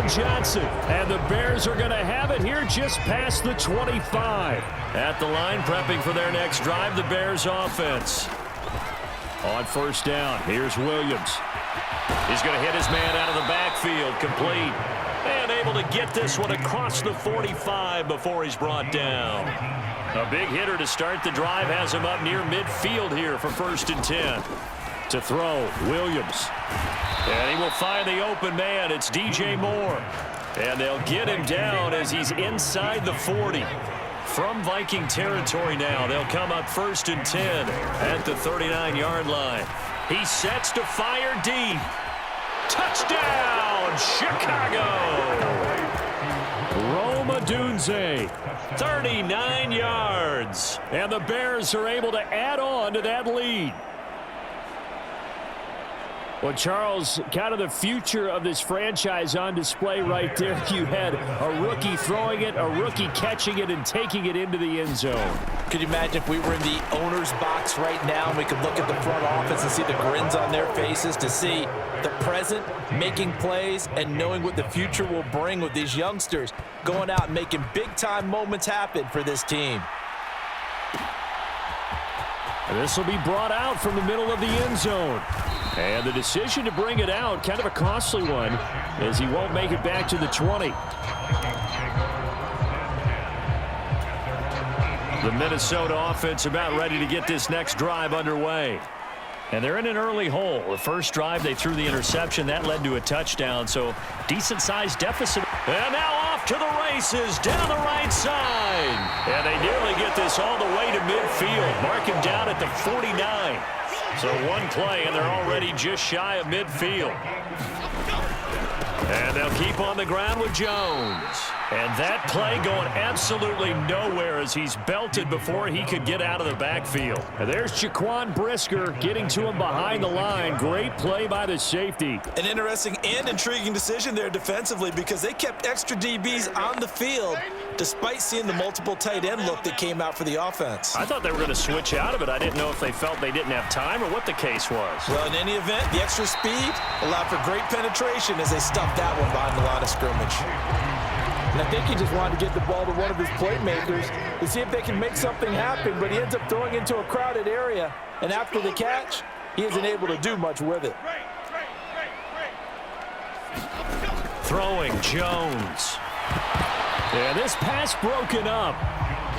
Calvin Johnson. And the Bears are going to have it here just past the 25. At the line, prepping for their next drive, the Bears offense. On first down, here's Williams. He's going to hit his man out of the backfield, complete. And able to get this one across the 45 before he's brought down. A big hitter to start the drive has him up near midfield here for 1st and 10. To throw, Williams. And he will find the open man. It's DJ Moore. And they'll get him down as he's inside the 40. From Viking territory now, they'll come up 1st and 10 at the 39-yard line. He sets to fire deep. Touchdown, Chicago! Rome Odunze, 39 yards. And the Bears are able to add on to that lead. Well, Charles, kind of the future of this franchise on display right there. You had a rookie throwing it, a rookie catching it, and taking it into the end zone. Could you imagine if we were in the owner's box right now and we could look at the front office and see the grins on their faces, to see the present making plays and knowing what the future will bring with these youngsters going out and making big-time moments happen for this team. This will be brought out from the middle of the end zone. And the decision to bring it out, kind of a costly one, as he won't make it back to the 20. The Minnesota offense about ready to get this next drive underway. And they're in an early hole. The first drive, they threw the interception. That led to a touchdown, so decent-sized deficit. And now off to the races down the right side. And they nearly get this all the way to midfield. Mark him down at the 49. So one play, and they're already just shy of midfield. And they'll keep on the ground with Jones. And that play going absolutely nowhere as he's belted before he could get out of the backfield. And there's Jaquan Brisker getting to him behind the line. Great play by the safety. An interesting and intriguing decision there defensively, because they kept extra DBs on the field despite seeing the multiple tight end look that came out for the offense. I thought they were going to switch out of it. I didn't know if they felt they didn't have time or what the case was. Well, in any event, the extra speed allowed for great penetration as they stuffed that one behind the line of scrimmage. And I think he just wanted to get the ball to one of his playmakers to see if they can make something happen, but he ends up throwing into a crowded area, and after the catch, he isn't able to do much with it. Throwing, Jones. Yeah, this pass broken up.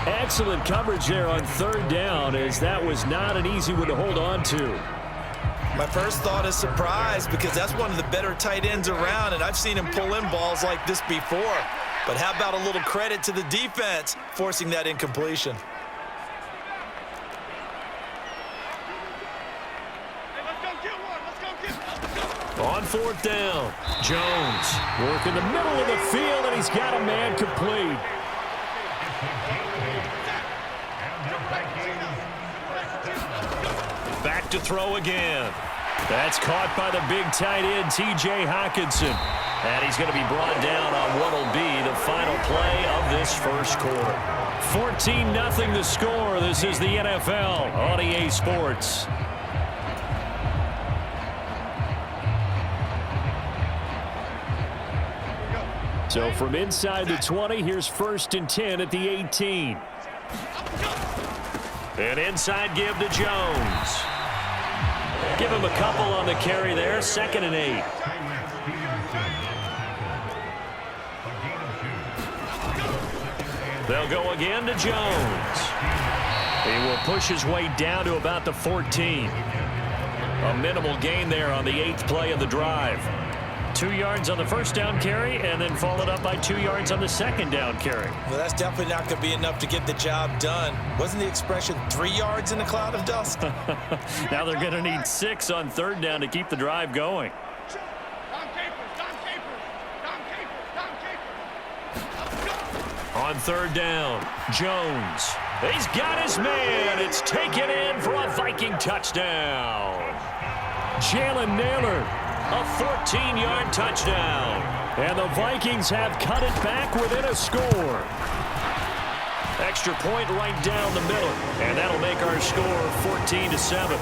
Excellent coverage there on 3rd down, as that was not an easy one to hold on to. My first thought is surprise, because that's one of the better tight ends around, and I've seen him pull in balls like this before. But how about a little credit to the defense forcing that incompletion? On 4th down, Jones working the middle of the field, and he's got a man complete. Back to throw again. That's caught by the big tight end, T.J. Hockenson. And he's going to be brought down on what will be the final play of this first quarter. 14-0 the score. This is the NFL on EA Sports. So from inside the 20, here's 1st and 10 at the 18. An inside give to Jones. Give him a couple on the carry there. 2nd and 8. They'll go again to Jones. He will push his way down to about the 14. A minimal gain there on the 8th play of the drive. 2 yards on the first down carry, and then followed up by 2 yards on the second down carry. Well, that's definitely not going to be enough to get the job done. Wasn't the expression 3 yards in a cloud of dust? Now they're going to need 6 on 3rd down to keep the drive going. On 3rd down, Jones. He's got his man. It's taken in for a Viking touchdown. Jalen Naylor, a 14-yard touchdown. And the Vikings have cut it back within a score. Extra point right down the middle. And that'll make our score 14-7.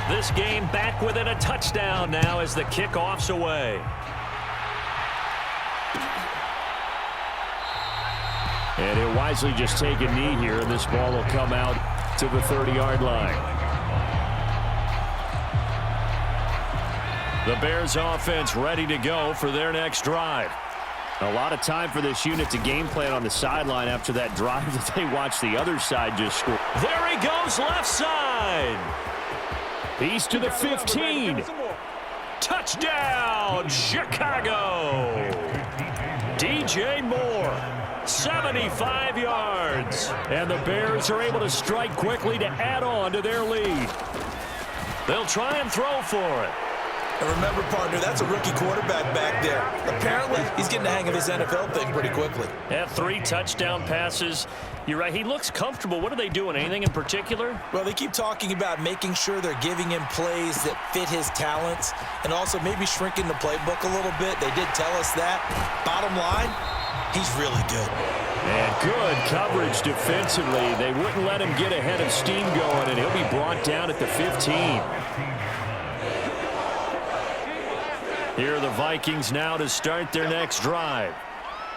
This game back within a touchdown now as the kickoff's away. And he'll wisely just take a knee here, and this ball will come out to the 30-yard line. The Bears offense ready to go for their next drive. A lot of time for this unit to game plan on the sideline after that drive that they watched the other side just score. There he goes, left side. He's to the 15. Touchdown, Chicago. DJ Moore, 75 yards. And the Bears are able to strike quickly to add on to their lead. They'll try and throw for it. And remember, partner, that's a rookie quarterback back there. Apparently, he's getting the hang of his NFL thing pretty quickly. Had 3 touchdown passes. You're right, he looks comfortable. What are they doing? Anything in particular? Well, they keep talking about making sure they're giving him plays that fit his talents and also maybe shrinking the playbook a little bit. They did tell us that. Bottom line, he's really good. And good coverage defensively. They wouldn't let him get ahead of steam going, and he'll be brought down at the 15. Here are the Vikings now to start their next drive.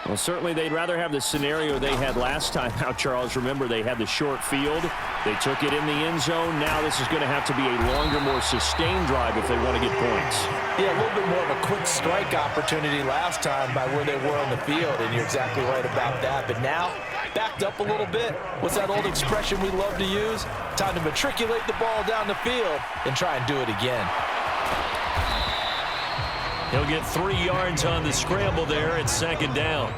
Well, certainly they'd rather have the scenario they had last time out, Charles. Remember, they had the short field. They took it in the end zone. Now this is going to have to be a longer, more sustained drive if they want to get points. Yeah, a little bit more of a quick strike opportunity last time by where they were on the field, and you're exactly right about that. But now, backed up a little bit. What's that old expression we love to use? Time to matriculate the ball down the field and try and do it again. He'll get 3 yards on the scramble there at second down.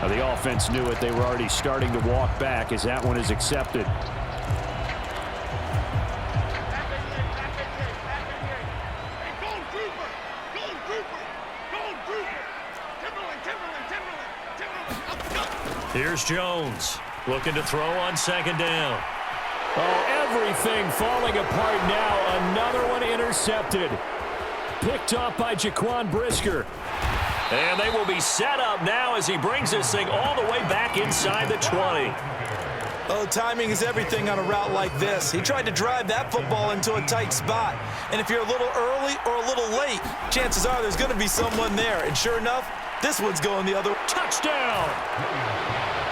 Now the offense knew it. They were already starting to walk back as that one is accepted. Here's Jones looking to throw on second down. Oh, everything falling apart now. Another one intercepted. Picked off by Jaquan Brisker. And they will be set up now as he brings this thing all the way back inside the 20. Oh, timing is everything on a route like this. He tried to drive that football into a tight spot. And if you're a little early or a little late, chances are there's going to be someone there. And sure enough, this one's going the other way. Touchdown!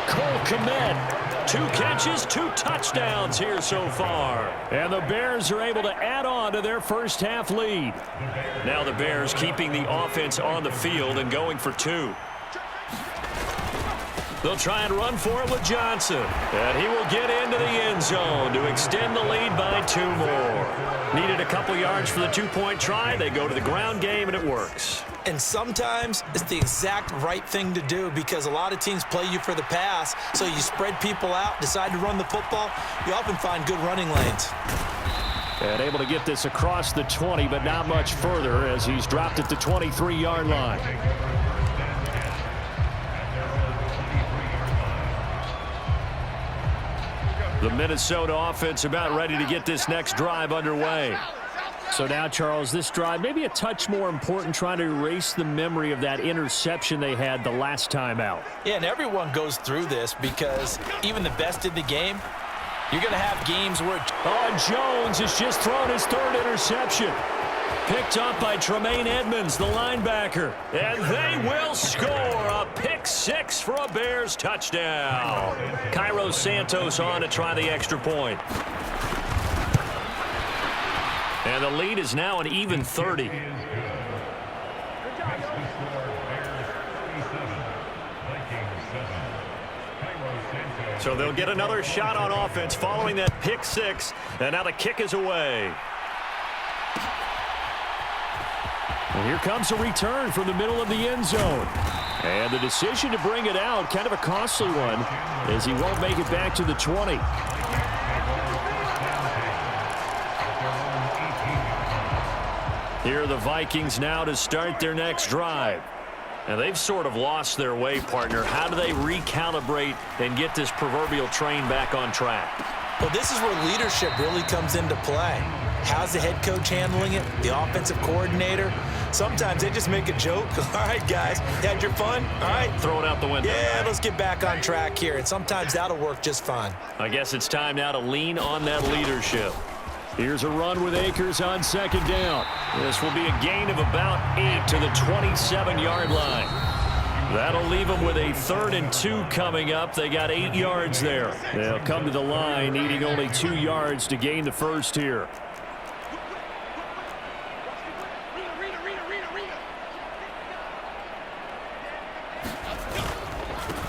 Cole Kmet, 2 catches, 2 touchdowns here so far. And the Bears are able to add on to their first half lead. Now the Bears keeping the offense on the field and going for 2. They'll try and run for it with Johnson. And he will get into the end zone to extend the lead by 2 more. Needed a couple yards for the 2-point try. They go to the ground game, and it works. And sometimes it's the exact right thing to do because a lot of teams play you for the pass. So you spread people out, decide to run the football. You often find good running lanes. And able to get this across the 20, but not much further as he's dropped at the 23-yard line. The Minnesota offense about ready to get this next drive underway. So now, Charles, this drive maybe a touch more important, trying to erase the memory of that interception they had the last time out. Yeah, and everyone goes through this because even the best in the game, you're going to have games where... Oh, Jones has just thrown his 3rd interception. Picked up by Tremaine Edmonds, the linebacker. And they will score a pick 6 for a Bears touchdown. Cairo Santos on to try the extra point. And the lead is now an even 30. So they'll get another shot on offense following that pick 6. And now the kick is away. And here comes a return from the middle of the end zone. And the decision to bring it out, kind of a costly one, as he won't make it back to the 20. Here are the Vikings now to start their next drive. And they've sort of lost their way, partner. How do they recalibrate and get this proverbial train back on track? Well, this is where leadership really comes into play. How's the head coach handling it? The offensive coordinator? Sometimes they just make a joke. All right, guys, you had your fun? All right. Throw it out the window. Yeah, let's get back on track here. And sometimes that'll work just fine. I guess it's time now to lean on that leadership. Here's a run with Akers on second down. This will be a gain of about 8 to the 27-yard line. That'll leave them with a 3rd and 2 coming up. They got 8 yards there. They'll come to the line needing only 2 yards to gain the first here.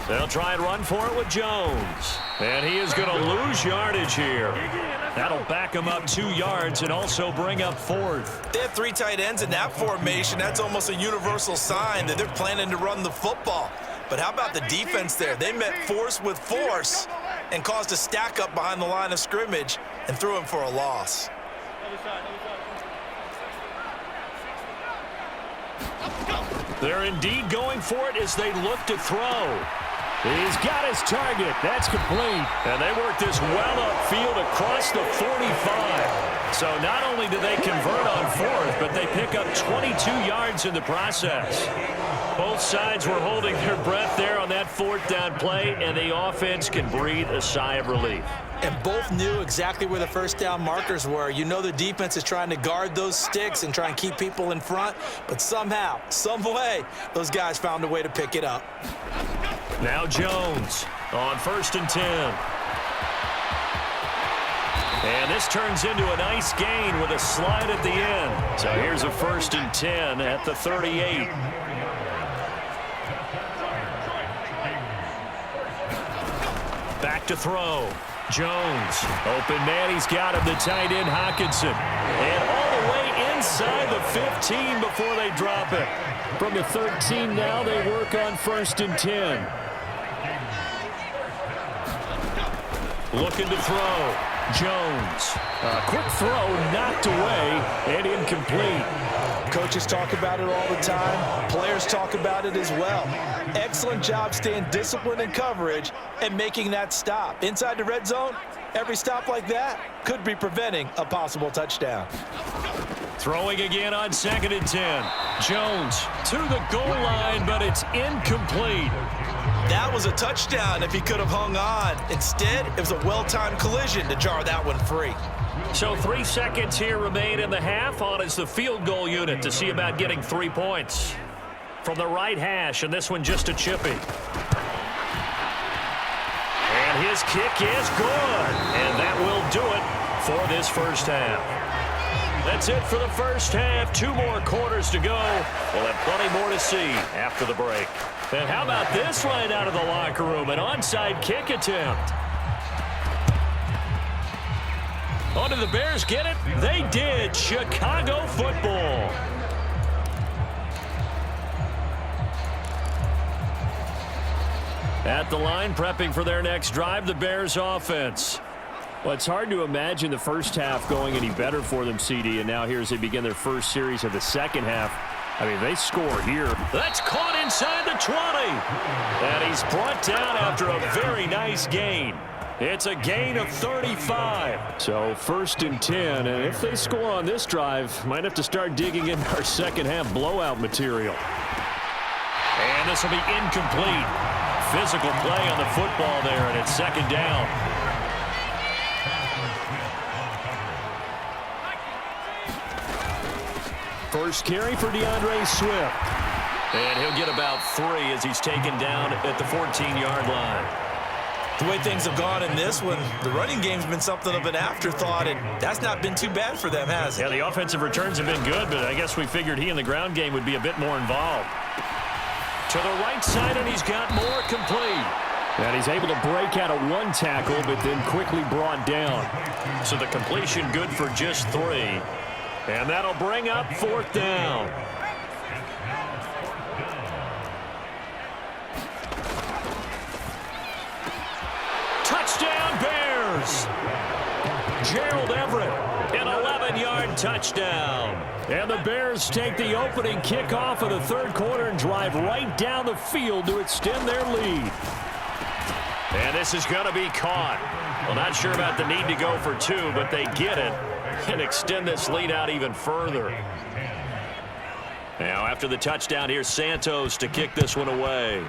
They'll try and run for it with Jones. And he is going to lose yardage here. That'll back him up 2 yards and also bring up 4th. They have 3 tight ends in that formation. That's almost a universal sign that they're planning to run the football. But how about the defense there? They met force with force and caused a stack up behind the line of scrimmage and threw him for a loss. They're indeed going for it as they look to throw. He's got his target. That's complete. And they work this well upfield across the 45. So not only do they convert on 4th, but they pick up 22 yards in the process. Both sides were holding their breath there on that 4th down play, and the offense can breathe a sigh of relief. And both knew exactly where the first down markers were. You know the defense is trying to guard those sticks and try and keep people in front, but somehow, some way, those guys found a way to pick it up. Now Jones on 1st and 10. And this turns into a nice gain with a slide at the end. So here's a 1st and 10 at the 38. Back to throw. Jones, open man, he's got him, the tight end Hockenson. And all the way inside the 15 before they drop it. From the 13 now, they work on 1st and 10. Looking to throw. Jones. A quick throw knocked away and incomplete. Coaches talk about it all the time. Players talk about it as well. Excellent job staying disciplined in coverage and making that stop. Inside the red zone, every stop like that could be preventing a possible touchdown. Throwing again on 2nd and 10. Jones to the goal line, but it's incomplete. That was a touchdown if he could have hung on. Instead, it was a well-timed collision to jar that one free. So 3 seconds here remain in the half. On is the field goal unit to see about getting 3 points. From the right hash, and this one just a chippy. And his kick is good. And that will do it for this first half. That's it for the first half. 2 more quarters to go. We'll have plenty more to see after the break. And how about this right out of the locker room? An onside kick attempt. Oh, did the Bears get it? They did. Chicago football. At the line, prepping for their next drive, the Bears offense. Well, it's hard to imagine the first half going any better for them, CD, and now here as they begin their first series of the second half. I mean, they score here. That's caught inside the 20. And he's brought down after a very nice gain. It's a gain of 35. So 1st and 10, and if they score on this drive, might have to start digging in our second half blowout material. And this will be incomplete. Physical play on the football there, and it's 2nd down. First carry for DeAndre Swift. And he'll get about 3 as he's taken down at the 14-yard line. The way things have gone in this one, the running game's been something of an afterthought, and that's not been too bad for them, has it? Yeah, the offensive returns have been good, but I guess we figured he in the ground game would be a bit more involved. To the right side, and he's got more complete. And he's able to break out of 1 tackle, but then quickly brought down. So the completion good for just 3. And that'll bring up 4th down. Touchdown Bears! Gerald Everett, an 11-yard 44-yard touchdown. And the Bears take the opening kickoff of the third quarter and drive right down the field to extend their lead. And this is going to be caught. Well, not sure about the need to go for two, but they get it and extend this lead out even further. Now, after the touchdown, here's Santos to kick this one away.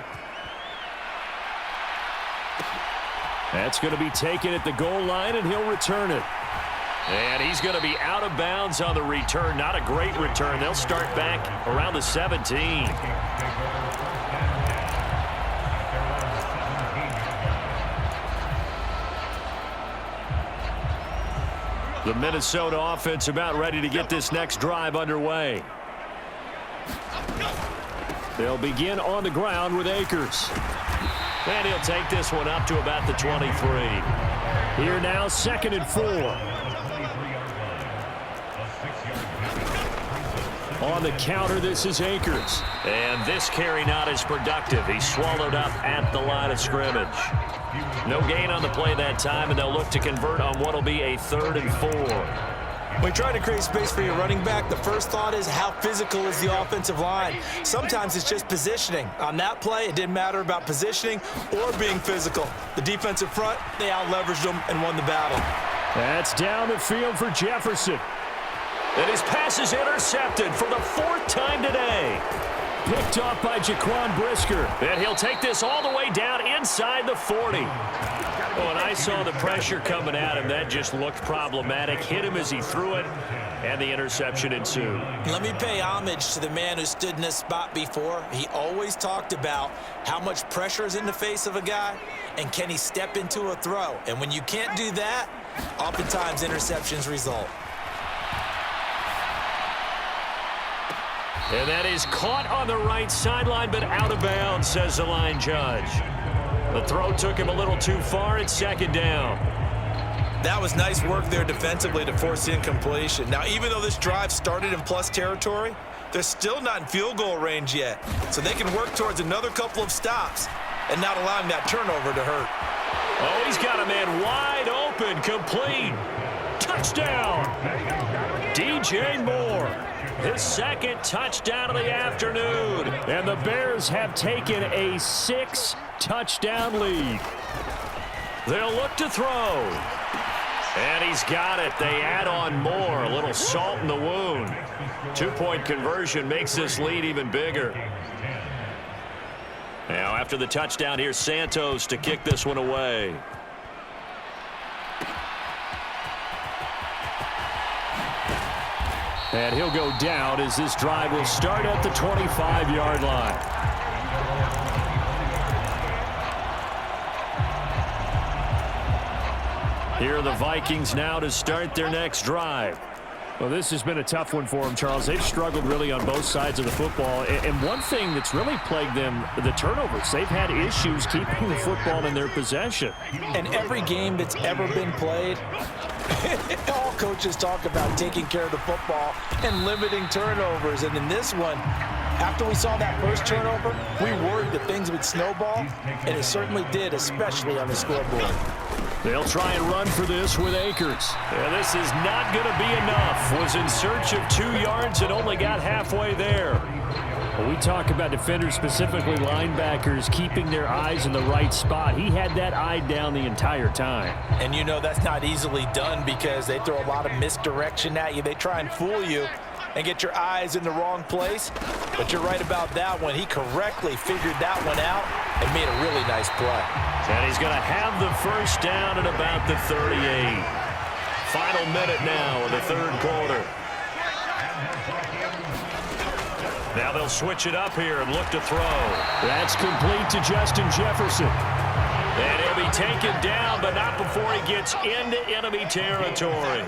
That's going to be taken at the goal line, and he'll return it. And he's going to be out of bounds on the return. Not a great return. They'll start back around the 17. The Minnesota offense about ready to get this next drive underway. They'll begin on the ground with Akers. And he'll take this one up to about the 23. Here now, 2nd and 4. On the counter, this is Akers. And this carry not as productive. He's swallowed up at the line of scrimmage. No gain on the play that time, and they'll look to convert on what will be a 3rd and 4. When trying to create space for your running back, the first thought is how physical is the offensive line. Sometimes it's just positioning. On that play, it didn't matter about positioning or being physical. The defensive front, they out-leveraged them and won the battle. That's down the field for Jefferson. And his pass is intercepted for the 4th time today. Picked off by Jaquan Brisker. And he'll take this all the way down inside the 40. Oh, and I saw the pressure coming at him. That just looked problematic. Hit him as he threw it, and the interception ensued. Let me pay homage to the man who stood in this spot before. He always talked about how much pressure is in the face of a guy, and can he step into a throw. And when you can't do that, oftentimes interceptions result. And that is caught on the right sideline, but out of bounds, says the line judge. The throw took him a little too far. It's 2nd down. That was nice work there defensively to force the incompletion. Now, even though this drive started in plus territory, they're still not in field goal range yet. So they can work towards another couple of stops and not allowing that turnover to hurt. Oh, he's got a man wide open, complete. Touchdown. DJ Moore. His 2nd touchdown of the afternoon. And the Bears have taken a 6-touchdown lead. They'll look to throw. And he's got it. They add on more. A little salt in the wound. 2-point conversion makes this lead even bigger. Now, after the touchdown, here's Santos to kick this one away. And he'll go down as this drive will start at the 25-yard line. Here are the Vikings now to start their next drive. Well, this has been a tough one for them, Charles. They've struggled really on both sides of the football. And one thing that's really plagued them, the turnovers. They've had issues keeping the football in their possession. And every game that's ever been played, all coaches talk about taking care of the football and limiting turnovers. And in this one, after we saw that first turnover, we worried that things would snowball, and it certainly did, especially on the scoreboard. They'll try and run for this with Akers. And this is not going to be enough. Was in search of 2 yards and only got halfway there. When we talk about defenders, specifically linebackers, keeping their eyes in the right spot, he had that eye down the entire time. And you know that's not easily done because they throw a lot of misdirection at you. They try and fool you and get your eyes in the wrong place. But you're right about that one. He correctly figured that one out and made a really nice play. And he's going to have the first down at about the 38. Final minute now of the third quarter. Now they'll switch it up here and look to throw. That's complete to Justin Jefferson. And he'll be taken down, but not before he gets into enemy territory.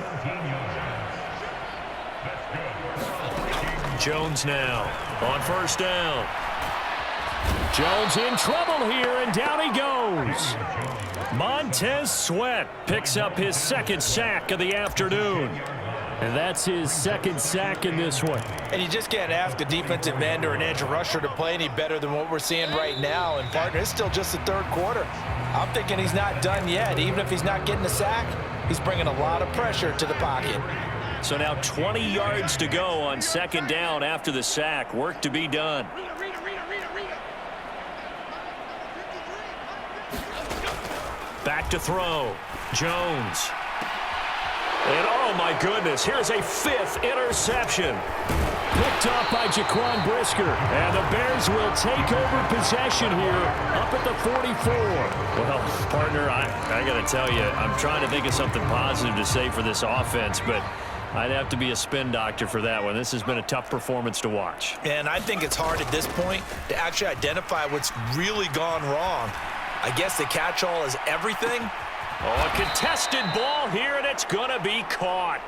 Jones now on first down. Jones in trouble here, and down he goes. Montez Sweat picks up his 2nd sack of the afternoon. And that's his 2nd sack in this one. And you just can't ask a defensive end or an edge rusher to play any better than what we're seeing right now. And, partner, it's still just the third quarter. I'm thinking he's not done yet. Even if he's not getting a sack, he's bringing a lot of pressure to the pocket. So now 20 yards to go on second down after the sack. Work to be done. Back to throw. Jones. And oh my goodness, here's a fifth interception. Picked off by Jaquan Brisker. And the Bears will take over possession here up at the 44. Well, partner, I got to tell you, I'm trying to think of something positive to say for this offense, but I'd have to be a spin doctor for that one. This has been a tough performance to watch. And I think it's hard at this point to actually identify what's really gone wrong. I guess the catch-all is everything. Oh, a contested ball here, and it's going to be caught.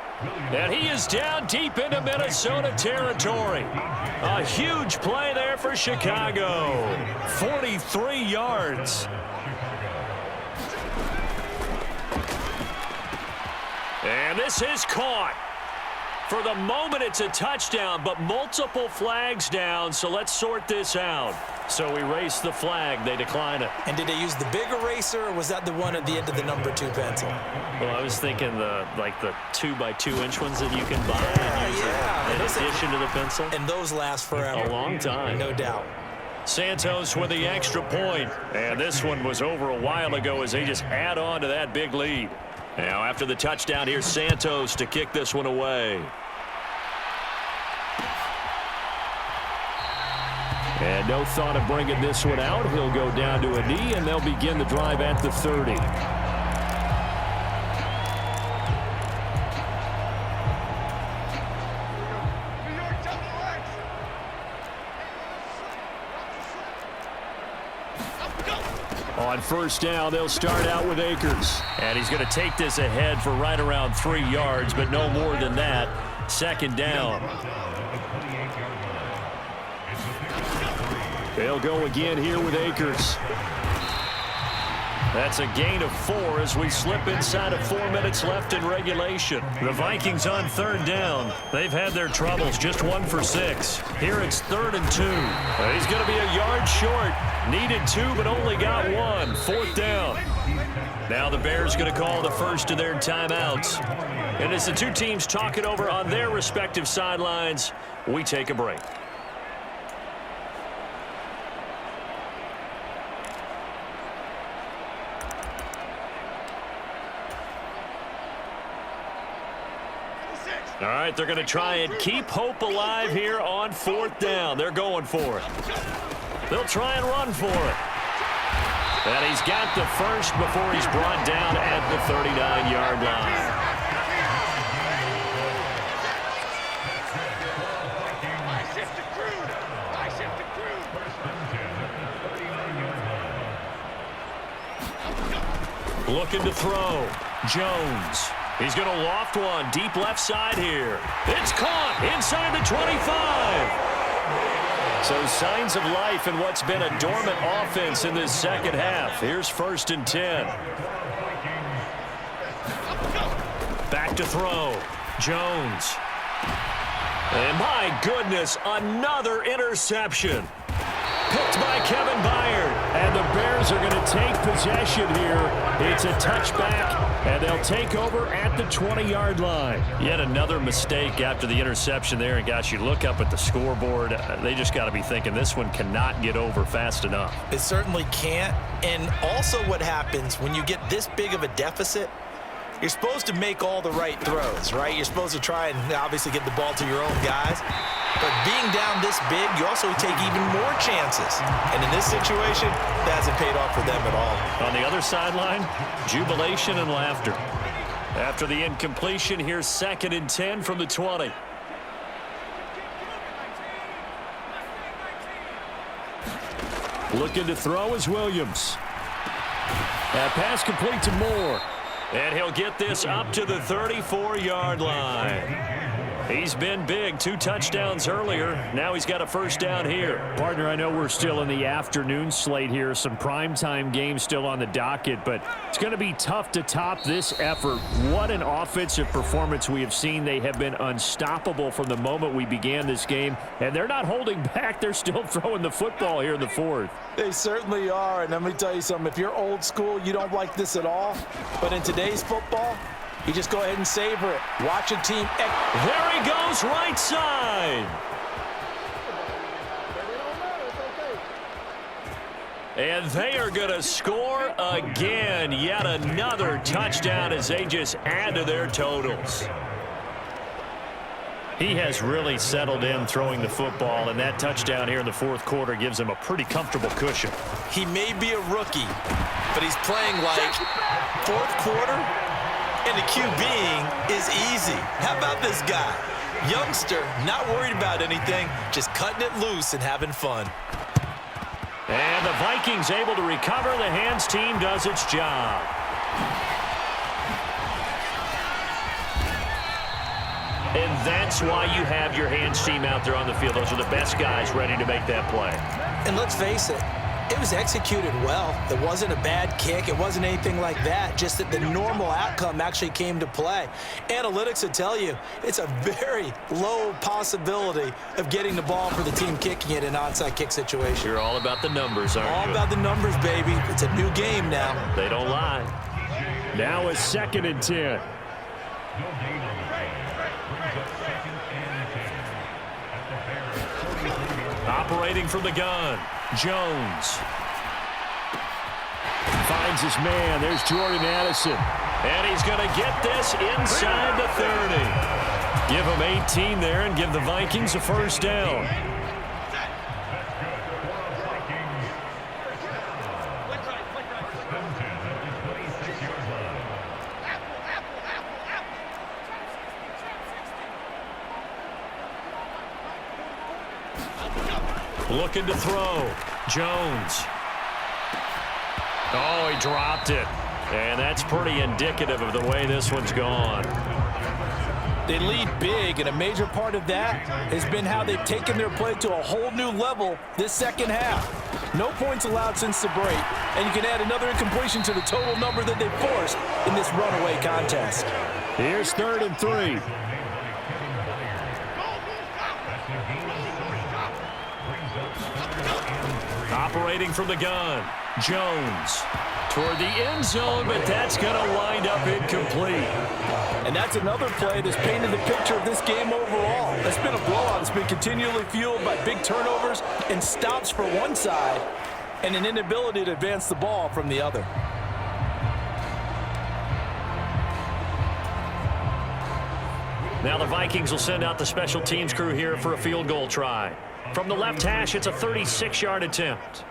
And he is down deep into Minnesota territory. A huge play there for Chicago. 43 yards. And this is caught. For the moment, it's a touchdown, but multiple flags down, so let's sort this out. So we race the flag. They decline it. And did they use the big eraser, or was that the one at the end of the number 2 pencil? Well, I was thinking the 2x2-inch ones that you can buy and use in addition to the pencil. And those last forever. A long time. No doubt. Santos with the extra point. And this one was over a while ago as they just add on to that big lead. Now, after the touchdown, here's Santos to kick this one away. And no thought of bringing this one out. He'll go down to a knee, and they'll begin the drive at the 30. On first down, they'll start out with Akers. And he's going to take this ahead for right around 3 yards, but no more than that. Second down. They'll go again here with Akers. That's a gain of 4 as we slip inside of 4 minutes left in regulation. The Vikings on third down. They've had their troubles, just 1 for 6. Here it's 3rd and 2. He's going to be a yard short. Needed 2, but only got 1. 4th down. Now the Bears going to call the first of their timeouts. And as the two teams talk it over on their respective sidelines, we take a break. All right, they're going to try and keep hope alive here on 4th down. They're going for it. They'll try and run for it. And he's got the first before he's brought down at the 39-yard line. Looking to throw. Jones. He's going to loft one deep left side here. It's caught inside the 25. So signs of life in what's been a dormant offense in this second half. Here's 1st and 10. Back to throw. Jones. And my goodness, another interception. Picked by Kevin Byard. And the Bears are going to take possession here. It's a touchback, and they'll take over at the 20-yard line. Yet another mistake after the interception there. And, gosh, you look up at the scoreboard. They just got to be thinking this one cannot get over fast enough. It certainly can't. And also what happens when you get this big of a deficit, you're supposed to make all the right throws, right? You're supposed to try and obviously get the ball to your own guys. But being down this big, you also take even more chances. And in this situation, that hasn't paid off for them at all. On the other sideline, jubilation and laughter. After the incompletion, here's 2nd and 10 from the 20. Looking to throw is Williams. That pass complete to Moore. And he'll get this up to the 34-yard line. He's been big. 2 touchdowns earlier. Now he's got a first down here. Partner, I know we're still in the afternoon slate here. Some primetime games still on the docket, but it's going to be tough to top this effort. What an offensive performance we have seen. They have been unstoppable from the moment we began this game, and they're not holding back. They're still throwing the football here in the 4th. They certainly are, and let me tell you something. If you're old school, you don't like this at all. But in today's football, You just go ahead and savor it. Watch a team. There he goes, right side. And they are going to score again. Yet another touchdown as they just add to their totals. He has really settled in throwing the football, and that touchdown here in the fourth quarter gives him a pretty comfortable cushion. He may be a rookie, but he's playing like fourth quarter, and the QBing is easy. How about this guy? Youngster, not worried about anything, just cutting it loose and having fun. And the Vikings able to recover. The hands team does its job. And that's why you have your hands team out there on the field. Those are the best guys ready to make that play. And let's face it, it was executed well. It wasn't a bad kick. It wasn't anything like that. Just that the normal outcome actually came to play. Analytics will tell you it's a very low possibility of getting the ball for the team kicking it in an onside kick situation. You're all about the numbers, aren't you? All about the numbers, baby. It's a new game now. They don't lie. Now a 2nd and 10. Operating from the gun, Jones. Finds his man. There's Jordan Addison. And he's going to get this inside the 30. Give him 18 there and give the Vikings a first down. Looking to throw. Jones. Oh, he dropped it. And that's pretty indicative of the way this one's gone. They lead big, and a major part of that has been how they've taken their play to a whole new level this second half. No points allowed since the break, and you can add another incompletion to the total number that they forced in this runaway contest. Here's 3rd and 3. Operating from the gun, Jones. Toward the end zone, but that's going to wind up incomplete. And that's another play that's painted the picture of this game overall. It's been a blowout. It's been continually fueled by big turnovers and stops for one side and an inability to advance the ball from the other. Now the Vikings will send out the special teams crew here for a field goal try. From the left hash, it's a 36-yard attempt.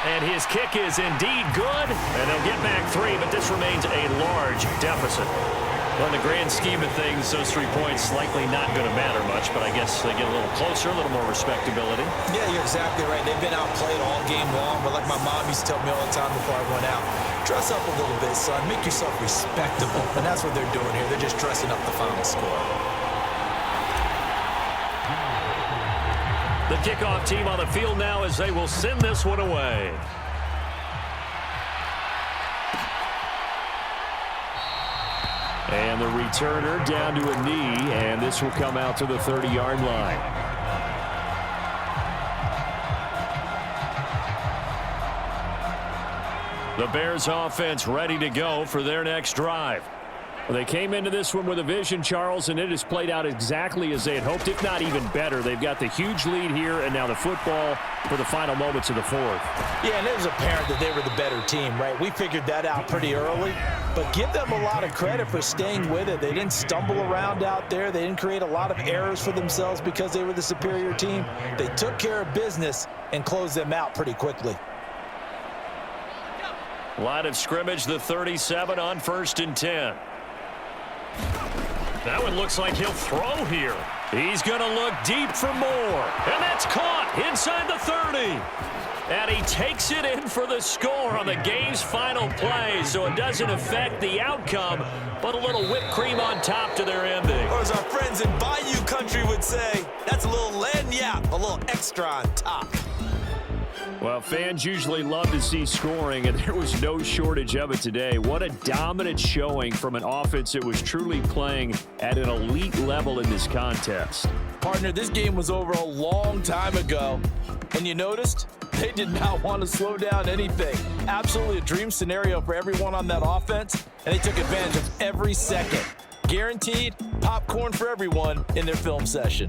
And his kick is indeed good, and they'll get back 3, but this remains a large deficit. Well, in the grand scheme of things, those 3 points likely not going to matter much, but I guess they get a little closer, a little more respectability. Yeah, you're exactly right. They've been outplayed all game long, but like my mom used to tell me all the time before I went out, dress up a little bit, son. Make yourself respectable. And that's what they're doing here. They're just dressing up the final score. The kickoff team on the field now as they will send this one away. And the returner down to a knee, and this will come out to the 30-yard line. The Bears offense ready to go for their next drive. Well, they came into this one with a vision, Charles, and it has played out exactly as they had hoped, if not even better. They've got the huge lead here, and now the football for the final moments of the fourth. Yeah, and it was apparent that they were the better team, right? We figured that out pretty early, but give them a lot of credit for staying with it. They didn't stumble around out there. They didn't create a lot of errors for themselves because they were the superior team. They took care of business and closed them out pretty quickly. Line of scrimmage, the 37 on 1st and 10. That one looks like he'll throw here. He's going to look deep for more. And that's caught inside the 30. And he takes it in for the score on the game's final play. So it doesn't affect the outcome, but a little whipped cream on top to their ending. Or as our friends in Bayou Country would say, that's a little lagniappe, a little extra on top. Well, fans usually love to see scoring, and there was no shortage of it today. What a dominant showing from an offense that was truly playing at an elite level in this contest. Partner, this game was over a long time ago, and you noticed They did not want to slow down anything. Absolutely a dream scenario for everyone on that offense, and they took advantage of every second. Guaranteed popcorn for everyone in their film session.